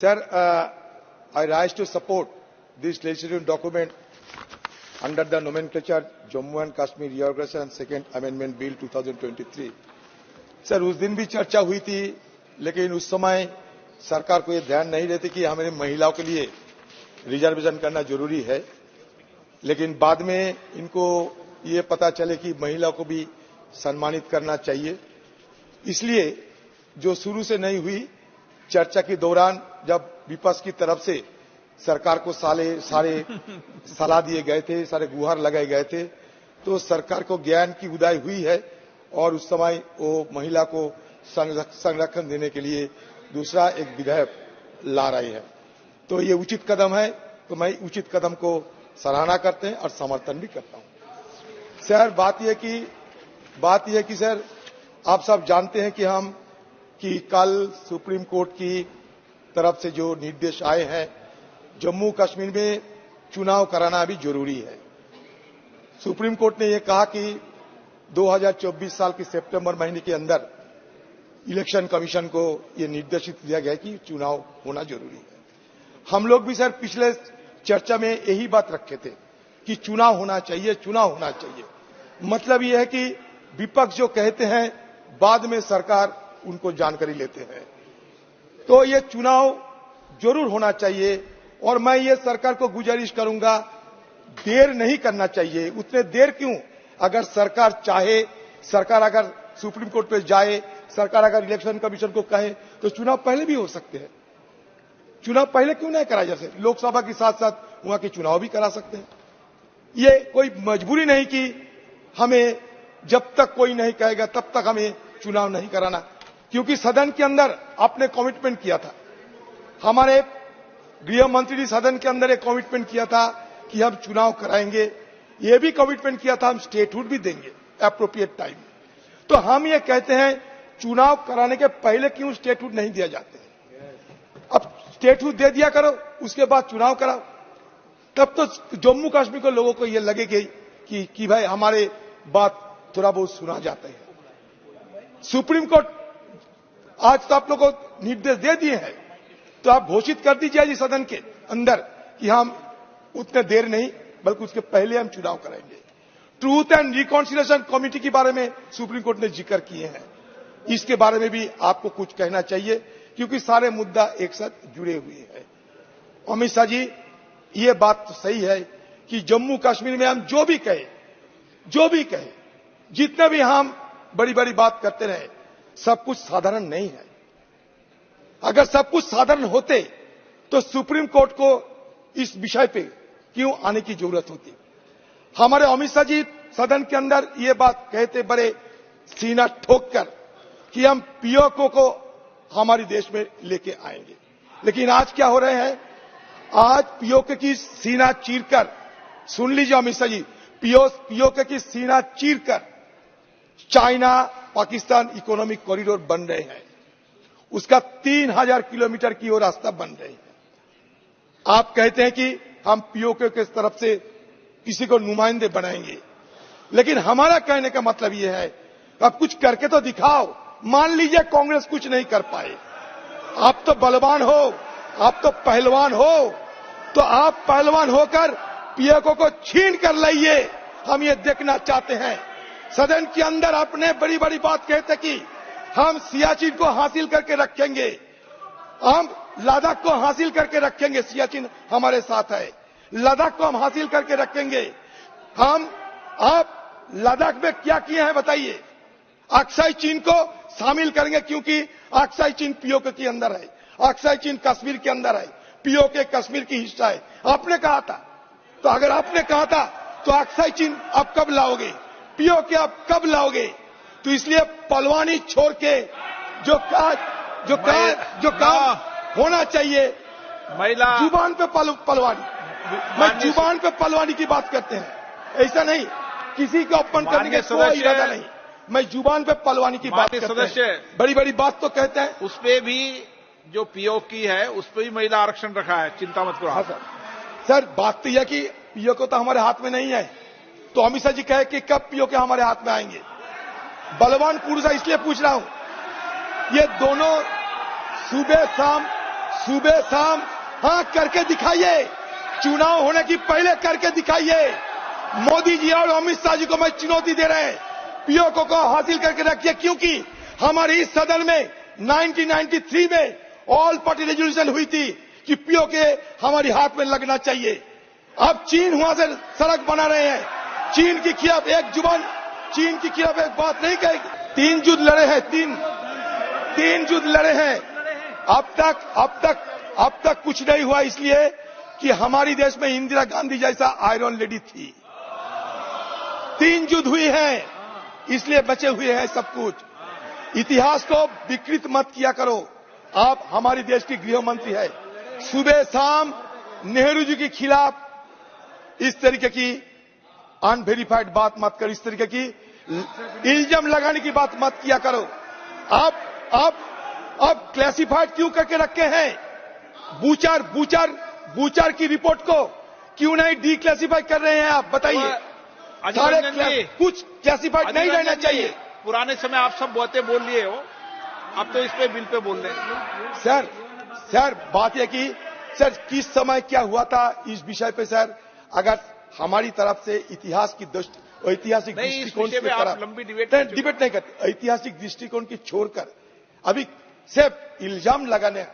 Sir, I rise to support this legislative document under the nomenclature Jammu and Kashmir Reorganization and Second Amendment Bill 2023. Sir उस दिन भी चर्चा हुई थी, लेकिन उस समय सरकार को ये ध्यान नहीं रहती कि हमें महिलाओं के लिए रिजर्वेशन करना जरूरी है, लेकिन बाद में इनको ये पता चले कि महिलाओं को भी सम्मानित करना चाहिए। इसलिए जो शुरू से नहीं हुई, चर्चा के दौरान जब विपक्ष की तरफ से सरकार को सारे सलाह दिए गए थे, सारे गुहार लगाए गए थे, तो सरकार को ज्ञान की उदय हुई है और उस समय वो महिला को संरक्षण देने के लिए दूसरा एक विधेयक ला रही है। तो ये उचित कदम है, तो मैं उचित कदम को सराहना करते हैं और समर्थन भी करता हूं। सर बात यह कि सर आप सब जानते हैं कि कल सुप्रीम कोर्ट की तरफ से जो निर्देश आए हैं, जम्मू कश्मीर में चुनाव कराना भी जरूरी है। सुप्रीम कोर्ट ने यह कहा कि 2024 साल के सितंबर महीने के अंदर इलेक्शन कमीशन को यह निर्देशित किया गया कि चुनाव होना जरूरी है। हम लोग भी सर पिछले चर्चा में यही बात रखे थे कि चुनाव होना चाहिए। मतलब यह है कि विपक्ष जो कहते हैं, बाद में सरकार उनको जानकारी लेते हैं। तो ये चुनाव जरूर होना चाहिए और मैं ये सरकार को गुजारिश करूंगा, देर नहीं करना चाहिए। उतने देर क्यों? अगर सरकार चाहे, सरकार अगर सुप्रीम कोर्ट पे जाए, सरकार अगर इलेक्शन कमीशन को कहे, तो चुनाव पहले भी हो सकते हैं। चुनाव पहले क्यों नहीं करा? जैसे लोकसभा के साथ साथ वहां के चुनाव भी करा सकते हैं। ये कोई मजबूरी नहीं कि हमें जब तक कोई नहीं कहेगा तब तक हमें चुनाव नहीं कराना, क्योंकि सदन के अंदर आपने कमिटमेंट किया था। हमारे गृह मंत्री ने सदन के अंदर एक कमिटमेंट किया था कि हम चुनाव कराएंगे। ये भी कमिटमेंट किया था हम स्टेटहुड भी देंगे एप्रोप्रिएट टाइम। तो हम ये कहते हैं चुनाव कराने के पहले क्यों स्टेटहुड नहीं दिया जाते? अब स्टेटहुड दे दिया करो, उसके बाद चुनाव कराओ। तब तो जम्मू कश्मीर के लोगों को ये लगेगी कि भाई हमारे बात थोड़ा बहुत सुना जाता है। सुप्रीम कोर्ट आज तो आप लोगों को निर्देश दे दिए हैं, तो आप घोषित कर दीजिए जी सदन के अंदर कि हम उतने देर नहीं बल्कि उसके पहले हम चुनाव कराएंगे। ट्रूथ एंड रिकॉन्सिलिएशन कमेटी के बारे में सुप्रीम कोर्ट ने जिक्र किए हैं, इसके बारे में भी आपको कुछ कहना चाहिए, क्योंकि सारे मुद्दा एक साथ जुड़े हुए हैं। अमित शाह जी, ये बात तो सही है कि जम्मू कश्मीर में हम जो भी कहे, जितने भी हम बड़ी बड़ी बात करते रहे, सब कुछ साधारण नहीं है। अगर सब कुछ साधारण होते तो सुप्रीम कोर्ट को इस विषय पे क्यों आने की जरूरत होती? हमारे अमित शाह जी सदन के अंदर ये बात कहते बड़े सीना ठोक कर कि हम पीओके को हमारे देश में लेके आएंगे, लेकिन आज क्या हो रहे हैं? आज पीओके की सीना चीरकर, सुन लीजिए अमित शाह जी, पीओके की सीना चीरकर चाइना पाकिस्तान इकोनॉमिक कॉरिडोर बन रहे हैं। उसका 3000 किलोमीटर की ओर रास्ता बन रहे हैं। आप कहते हैं कि हम पीओके के तरफ से किसी को नुमाइंदे बनाएंगे, लेकिन हमारा कहने का मतलब यह है आप कुछ करके तो दिखाओ। मान लीजिए कांग्रेस कुछ नहीं कर पाए, आप तो बलवान हो, आप तो पहलवान हो, तो आप पहलवान होकर पीओके को छीन कर लाइए। हम ये देखना चाहते हैं। सदन के अंदर आपने बड़ी बड़ी बात कहते कि हम सियाचिन को हासिल करके रखेंगे, हम लद्दाख को हासिल करके रखेंगे। सियाचिन हमारे साथ है, लद्दाख को हम हासिल करके रखेंगे। आप लद्दाख में क्या किए हैं बताइए? अक्साई चीन को शामिल करेंगे, क्योंकि अक्साई चीन पीओके के अंदर है, अक्साई चीन कश्मीर के अंदर है, पीओके कश्मीर की हिस्सा है। आपने कहा था, तो अगर आपने कहा था तो अक्साई चीन आप कब लाओगे? पीओके आप कब लाओगे? तो इसलिए पलवानी छोड़ के जो काम होना चाहिए, महिला जुबान पे पलवानी, मैं जुबान पे पलवानी की बात करते हैं, ऐसा नहीं किसी को अपमान करने का कोई इरादा नहीं। मैं जुबान पे पलवानी की बात करते हैं। बड़ी बड़ी बात तो कहते हैं। उस पे भी जो पीओके है उस पे भी महिला आरक्षण रखा है, चिंता मत करो। हाँ सर, बात तो यह कि पीओके तो हमारे हाथ में नहीं है, तो अमित शाह जी कहे कि कब पीओके हमारे हाथ में आएंगे? बलवान पुरुष है, इसलिए पूछ रहा हूं। ये दोनों सुबह सुबह शाम हाँ करके दिखाइए, चुनाव होने की पहले करके दिखाइए। मोदी जी और अमित शाह जी को मैं चुनौती दे रहे हैं, पीओके को हासिल करके रखिए, क्योंकि हमारे इस सदन में 1993 में ऑल पार्टी रेजोल्यूशन हुई थी कि पीओके हमारी हाथ में लगना चाहिए। अब चीन वहां से सड़क बना रहे हैं, चीन के खिलाफ एक जुबान, चीन के खिलाफ एक बात नहीं कहेगी। 3 युद्ध लड़े हैं, तीन युद्ध लड़े हैं। अब तक कुछ नहीं हुआ, इसलिए कि हमारी देश में इंदिरा गांधी जैसा आयरन लेडी थी। 3 युद्ध हुए हैं, इसलिए बचे हुए हैं सब कुछ। इतिहास को विकृत मत किया करो। आप हमारी देश की गृह मंत्री है, सुबह शाम नेहरू जी के खिलाफ इस तरीके की अनवेरिफाइड बात मत करो, इस तरीके की इल्जाम लगाने की बात मत किया करो। आप क्लासिफाइड क्यों करके रखे हैं? बूचर की रिपोर्ट को क्यों नहीं डिक्लासिफाई कर रहे हैं आप? बताइए। सारे कुछ क्लासिफाइड नहीं रहना चाहिए। पुराने समय आप सब बातें बोल लिए हो, अब तो इस पे बिल पे बोल रहे हैं। सर बात यह कि सर किस समय क्या हुआ था इस विषय पे सर, अगर हमारी तरफ से ऐतिहासिक दृष्टिकोण से आप लंबी डिबेट नहीं करते, ऐतिहासिक दृष्टिकोण की छोड़कर अभी सिर्फ इल्जाम लगाने,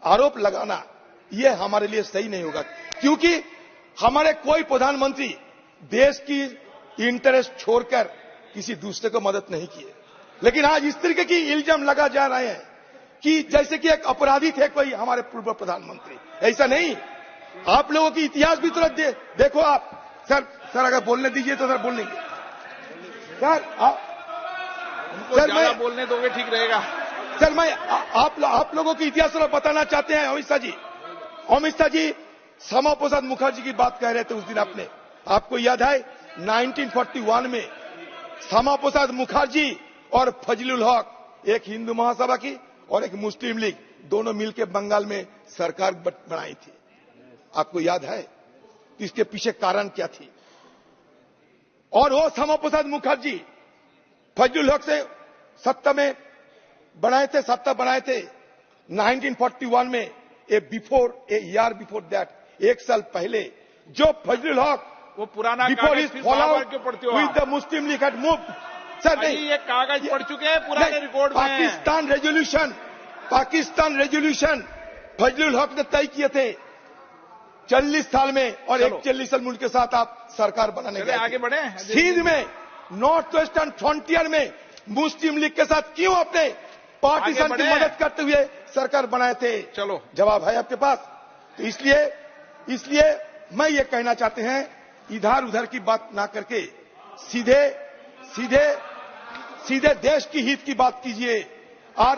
आरोप लगाना, यह हमारे लिए सही नहीं होगा, क्योंकि हमारे कोई प्रधानमंत्री देश की इंटरेस्ट छोड़कर किसी दूसरे को मदद नहीं किए। लेकिन आज इस तरीके की इल्जाम लगा जा रहे हैं कि जैसे कि एक अपराधी थे कोई हमारे पूर्व प्रधानमंत्री। ऐसा नहीं, आप लोगों की इतिहास भी तुरंत देखो आप। सर अगर बोलने दीजिए तो सर बोल लेंगे। सर मैं बोलने दोगे ठीक रहेगा। सर मैं आप लोगों की इतिहास थोड़ा बताना चाहते हैं। अमित शाह जी श्यामा प्रसाद मुखर्जी की बात कह रहे थे उस दिन। आपको याद है 1941 में श्यामा प्रसाद मुखर्जी और फजलुल हक, एक हिंदू महासभा की और एक मुस्लिम लीग, दोनों मिलकर बंगाल में सरकार बनाई थी। आपको याद है? इसके पीछे कारण क्या थी? और वो श्यामा प्रसाद मुखर्जी फजलुल हक से सत्ता बनाए थे 1941 में। ए ईयर बिफोर दैट, एक साल पहले, जो फजलुल हक वो पुराना बिफोर कागज इज फिर फॉलोड क्यों पढ़ते हो with the Muslim league had moved. Sir नहीं, ये कागज पढ़ चुके हैं पुराने रिकॉर्ड में। पाकिस्तान रेजोल्यूशन फजलुल हक ने तय किए थे 40 साल में, और 41 साल मुल्क के साथ आप सरकार बनाने गए। आगे बढ़े। सिंध में नॉर्थ वेस्टर्न फ्रंटियर में मुस्लिम लीग के साथ क्यों अपने पाकिस्तान की मदद करते हुए सरकार बनाए थे? चलो जवाब है आपके पास। तो इसलिए मैं ये कहना चाहते हैं, इधर उधर की बात ना करके सीधे देश की हित की बात कीजिए। और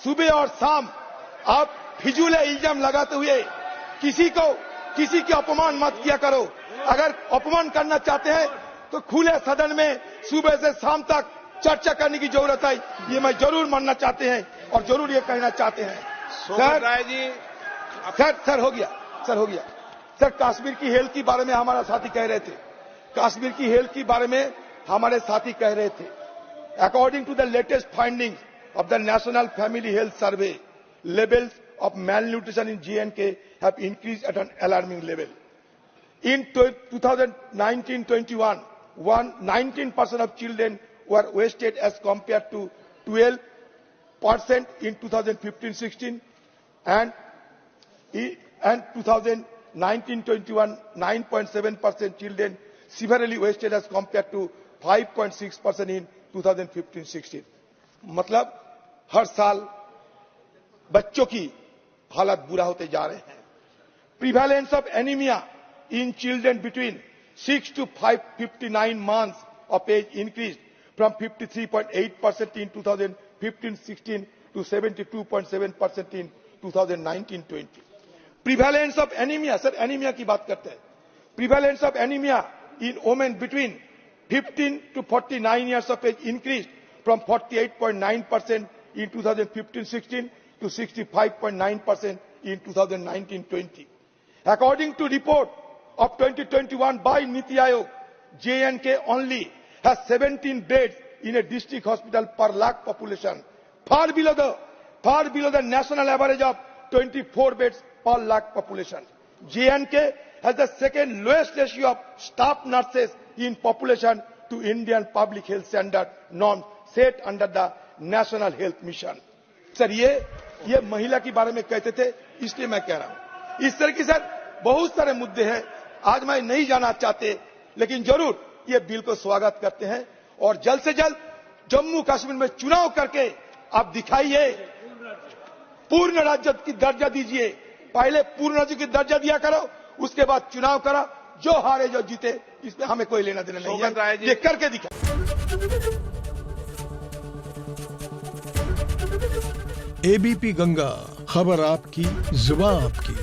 सुबह और शाम आप फिजूल इल्जाम लगाते हुए किसी की अपमान मत किया करो। अगर अपमान करना चाहते हैं तो खुले सदन में सुबह से शाम तक चर्चा करने की जरूरत है, ये मैं जरूर मानना चाहते हैं और जरूर ये कहना चाहते हैं। सर हो गया। सर कश्मीर की हेल्थ के बारे में हमारा साथी कह रहे थे, कश्मीर की हेल्थ के बारे में हमारे साथी कह रहे थे, according to the latest findings of the National Family Health Survey, levels of malnutrition in J&K have increased at an alarming level. In 2019-21, 19% of children were wasted as compared to 12% in 2015-16, and 2019-21, 9.7% children severely wasted as compared to 5.6% in 2015-16. मतलब हर साल बच्चों की हालत बुरा होते जा रहे हैं। Prevalence of anaemia in children between 6 to 59 months of age increased from 53.8% in 2015-16 to 72.7% in 2019-20. Prevalence of anaemia, sir anaemia की बात करते हैं। Prevalence of anaemia in women between 15 to 49 years of age increased from 48.9% in 2015-16 to 65.9% in 2019-20. According to report of 2021 by Niti Aayog, J&K only has 17 beds in a district hospital per lakh population, far below the national average of 24 beds per lakh population. J&K has the second lowest ratio of staff nurses in population to Indian public health standard norms set under the National Health Mission. Sir ये महिला के बारे में कहते थे, इसलिए मैं कह रहा हूं। इस तरह की सर बहुत सारे मुद्दे हैं, आज मैं नहीं जाना चाहते, लेकिन जरूर ये बिल को स्वागत करते हैं और जल्द से जल्द जम्मू कश्मीर में चुनाव करके आप दिखाइए, पूर्ण राज्य की दर्जा दीजिए। पहले पूर्ण राज्य की दर्जा दिया करो, उसके बाद चुनाव करो, जो हारे जो जीते इसमें हमें कोई लेना देना नहीं है, ये करके दिखा। एबीपी गंगा, खबर आपकी, जुबान आपकी।